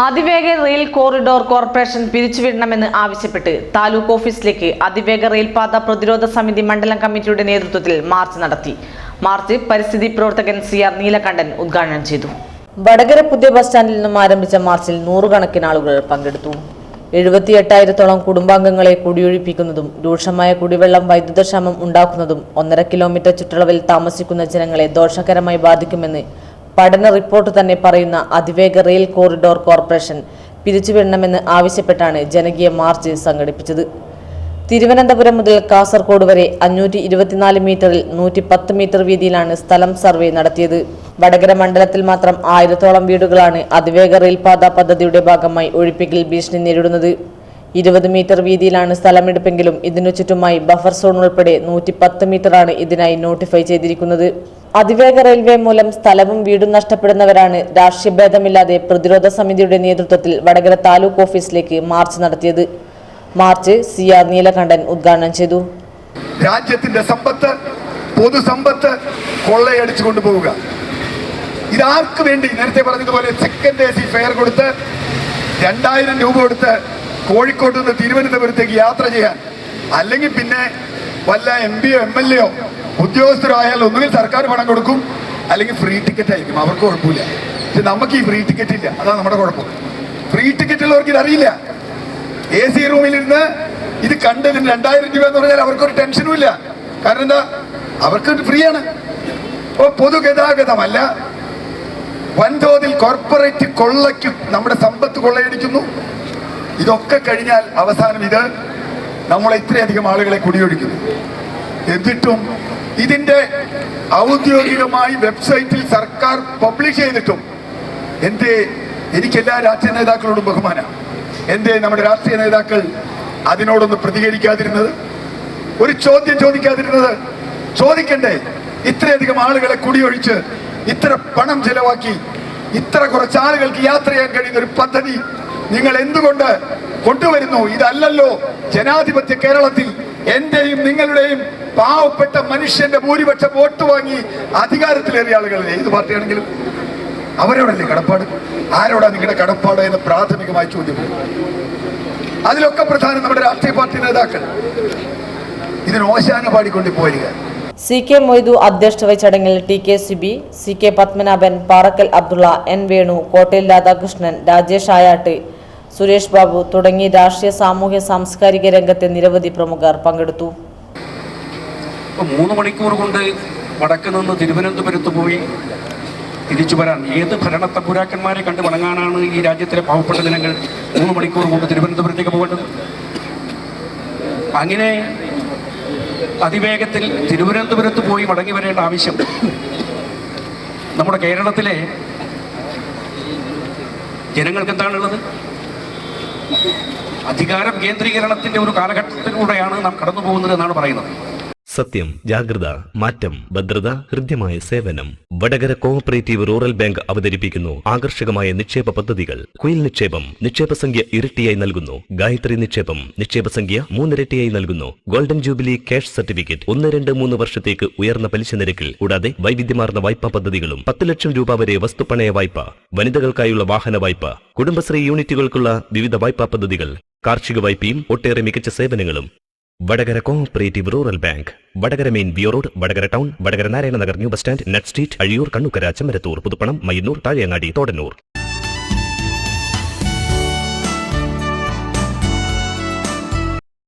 അതിവേഗ rail corridor corporation പിരിച്ചുവിടണമെന്ന് ആവശ്യപ്പെട്ട് താലൂക്ക് ഓഫീസിലേക്ക് അതിവേഗ റെയിൽപാത പ്രതിരോധ സമിതി മണ്ഡലം കമ്മിറ്റിയുടെ നേതൃത്വത്തിൽ മാർച്ച് നടത്തി. മാർച്ച് പരിസ്ഥിതി പ്രവർത്തകൻ CR നീലകണ്ഠൻ ഉദ്ഘാടനം ചെയ്തു. വടകര പുതിയ ബസ് സ്റ്റാൻഡിൽ നിന്നും ആരംഭിച്ച മാർച്ചിൽ നൂറുകണക്കിന് ആളുകൾ പങ്കെടുത്തു. 78,000-ഓളം കുടുംബാംഗങ്ങളെ കുടിയൊഴിപ്പിക്കുന്നതും രൂക്ഷമായ കുടിവെള്ളം വൈദ്യുതക്ഷാമം ഉണ്ടാക്കുന്നതും 1.5 കിലോമീറ്റർ ചുറ്റളവിൽ താമസിക്കുന്ന ജനങ്ങളെ ദോഷകരമായി ബാധിക്കുമെന്ന് പഠന റിപ്പോർട്ട് തന്നെ പറയുന്ന അതിവേഗ റെയിൽ കോറിഡോർ കോർപ്പറേഷൻ പിരിച്ചുവിടണമെന്ന് ആവശ്യപ്പെട്ടാണ് ജനകീയ മാർച്ച് സംഘടിപ്പിച്ചത്. തിരുവനന്തപുരം മുതൽ കാസർഗോഡ് വരെ 524 മീറ്ററിൽ 110 മീറ്റർ വീതിയിലാണ് സ്ഥലം സർവേ നടത്തിയത്. വടകര മണ്ഡലത്തിൽ മാത്രം 1000-ഓളം വീടുകളാണ് അതിവേഗ റെയിൽപാത പദ്ധതിയുടെ ഭാഗമായി ഒഴിപ്പിക്കൽ ഭീഷണി നേരിടുന്നത്. 20 മീറ്റർ വീതിയിലാണ് സ്ഥലമെടുപ്പെങ്കിലും ഇതിനു ചുറ്റുമായി ബഫർ സോൺ ഉൾപ്പെടെ 110 മീറ്ററാണ് ഇതിനായി നോട്ടിഫൈ ചെയ്തിരിക്കുന്നത്. അതിവേഗ റെയിൽവേ മൂലം സ്ഥലവും വീടും നഷ്ടപ്പെടുന്നവരാണ് രാഷ്ട്രീയ ഭേദമില്ലാതെ പ്രതിരോധ സമിതിയുടെ നേതൃത്വത്തിൽ വടകര താലൂക്ക് ഓഫീസിലേക്ക് മാർച്ച് നടത്തിയത്. മാർച്ച് CR നീലകണ്ഠൻ ഉദ്ഘാടനം ചെയ്തു. രാജ്യത്തിന്റെ സമ്പത്ത്, പൊതുസമ്പത്ത് കൊള്ളയടിച്ചു കൊണ്ടുപോവുക. ഇതാർക്ക് വേണ്ടി? നേരത്തെ പറഞ്ഞതുപോലെ സെക്കൻഡ് AC ഫെയർ കൊടുത്ത് 2000 രൂപ കൊടുത്ത് കോഴിക്കോട്ട് നിന്ന് തിരുവനന്തപുരത്തേക്ക് യാത്ര ചെയ്യാൻ, അല്ലെങ്കിൽ പിന്നെ വല്ല MPയോ MLAയോ ഉദ്യോഗസ്ഥരോ ആയാൽ ഒന്നുകിൽ സർക്കാർ പണം കൊടുക്കും, അല്ലെങ്കിൽ ഫ്രീ ടിക്കറ്റ് ആയിരിക്കും. അവർക്ക് കുഴപ്പമില്ല. പക്ഷെ നമുക്ക് ഈ ഫ്രീ ടിക്കറ്റ് ഇല്ല. അതാണ് നമ്മുടെ കുഴപ്പം. ഫ്രീ ടിക്കറ്റ് ഉള്ളവർക്ക് ഇതറിയില്ല. AC റൂമിലിരുന്ന് ഇത് കണ്ടതിന് 2000 രൂപ എന്ന് പറഞ്ഞാൽ അവർക്കൊരു ടെൻഷനും ഇല്ല. കാരണം എന്താ? അവർക്ക് ഫ്രീ ആണ്. അപ്പോൾ പൊതുഗതാഗതമല്ല, വൻതോതിൽ കോർപ്പറേറ്റ് കൊള്ളയ്ക്ക് നമ്മുടെ സമ്പത്ത് കൊള്ളയടിക്കുന്നു. ഇതൊക്കെ കഴിഞ്ഞാൽ അവസാനം ഇത് നമ്മളെ ഇത്രയധികം ആളുകളെ കുടിയൊഴിക്കുന്നു. എന്നിട്ടും ഇതിന്റെ ഔദ്യോഗികമായി വെബ്സൈറ്റിൽ സർക്കാർ പബ്ലിഷ് ചെയ്തിട്ടും എനിക്കെല്ലാ രാഷ്ട്രീയ നേതാക്കളോടും ബഹുമാനം. നമ്മുടെ രാഷ്ട്രീയ നേതാക്കൾ അതിനോടൊന്ന് പ്രതികരിക്കാതിരുന്നത്, ഒരു ചോദ്യം ചോദിക്കാതിരുന്നത്? ചോദിക്കണ്ടേ? ഇത്രയധികം ആളുകളെ കുടിയൊഴിച്ച് ഇത്ര പണം ചെലവാക്കി ഇത്ര കുറച്ച് ആളുകൾക്ക് യാത്ര ചെയ്യാൻ കഴിയുന്ന ഒരു പദ്ധതി നിങ്ങൾ എന്തുകൊണ്ട് കൊണ്ടുവരുന്നു? ഇതല്ലല്ലോ ജനാധിപത്യ കേരളത്തിൽ എന്റെയും നിങ്ങളുടെയും പാവപ്പെട്ട മനുഷ്യന്റെ ഭൂരിപക്ഷം വോട്ട് വാങ്ങി അധികാരത്തിലേറിയ ആളുകളല്ലേ ഏത് പാർട്ടിയാണെങ്കിലും? അവരോടല്ലേ കടപ്പാട്? ആരോടാ നിങ്ങളുടെ കടപ്പാട് എന്ന പ്രാഥമികമായ ചോദ്യം. അതിലൊക്കെ പ്രധാനം നമ്മുടെ രാഷ്ട്രീയ പാർട്ടി നേതാക്കൾ ഇതിന് ഓശാന പാടിക്കൊണ്ട് പോരുക. CK മൊയ്തു അധ്യക്ഷത വഹിച്ച ചടങ്ങിൽ TK Sibi, CK Padmanabhan, Parakkal Abdulla, N Venu, കോട്ടയിൽ രാധാകൃഷ്ണൻ, രാജേഷ് ആയാട്ട്, സുരേഷ് ബാബു തുടങ്ങി രാഷ്ട്രീയ, സാമൂഹ്യ, സാംസ്കാരിക രംഗത്തെ നിരവധി പ്രമുഖർ പങ്കെടുത്തു. 3 മണിക്കൂർ കൊണ്ട് വടക്ക് നിന്ന് തിരുവനന്തപുരത്ത് പോയി തിരിച്ചു വരാൻ ഏത് ഭരണത്തമ്പുരാക്കന്മാരെ കണ്ട് വണങ്ങാനാണ് ഈ രാജ്യത്തിലെ പാവപ്പെട്ട ജനങ്ങൾ 3 മണിക്കൂർ കൊണ്ട് തിരുവനന്തപുരത്തേക്ക് പോകേണ്ടത്? അങ്ങനെ അതിവേഗത്തിൽ തിരുവനന്തപുരത്ത് പോയി മടങ്ങി വരേണ്ട ആവശ്യം നമ്മുടെ കേരളത്തിലെ ജനങ്ങൾക്ക് എന്താണുള്ളത്? അധികാരം കേന്ദ്രീകരണത്തിന്റെ ഒരു കാലഘട്ടത്തിലൂടെയാണ് നാം കടന്നു പോകുന്നത് എന്നാണ് പറയുന്നത്. സത്യം, ജാഗ്രത, മാറ്റം, ഭദ്രത, ഹൃദ്യമായ സേവനം. വടകര കോഓപ്പറേറ്റീവ് റൂറൽ ബാങ്ക് അവതരിപ്പിക്കുന്നു ആകർഷകമായ നിക്ഷേപ പദ്ധതികൾ. കുയിൽ നിക്ഷേപം നിക്ഷേപ സംഖ്യ ഇരട്ടിയായി നൽകുന്നു. ഗായത്രി നിക്ഷേപം നിക്ഷേപ സംഖ്യ 3 ഇരട്ടിയായി നൽകുന്നു. ഗോൾഡൻ ജൂബിലി ക്യാഷ് സർട്ടിഫിക്കറ്റ് 1, 2, 3 വർഷത്തേക്ക് ഉയർന്ന പലിശ നിരക്കിൽ. കൂടാതെ വൈവിധ്യമാർന്ന വായ്പാ പദ്ധതികളും. 10 ലക്ഷം രൂപ വരെ വസ്തുപണയ വായ്പ, വനിതകൾക്കായുള്ള വാഹന വായ്പ, കുടുംബശ്രീ യൂണിറ്റുകൾക്കുള്ള വിവിധ വായ്പാ പദ്ധതികൾ, കാർഷിക വായ്പയും ഒട്ടേറെ മികച്ച സേവനങ്ങളും. Vadakara cooperative rural bank, Vadakara main ബിയോ road, Vadakara town, Vadakara Narayana Nagar new bus stand, net street, Azhiyur, Kannukkara, Chemmarathur, Puthuppanam, Mayyannur, Thazheyangadi, Thodannur.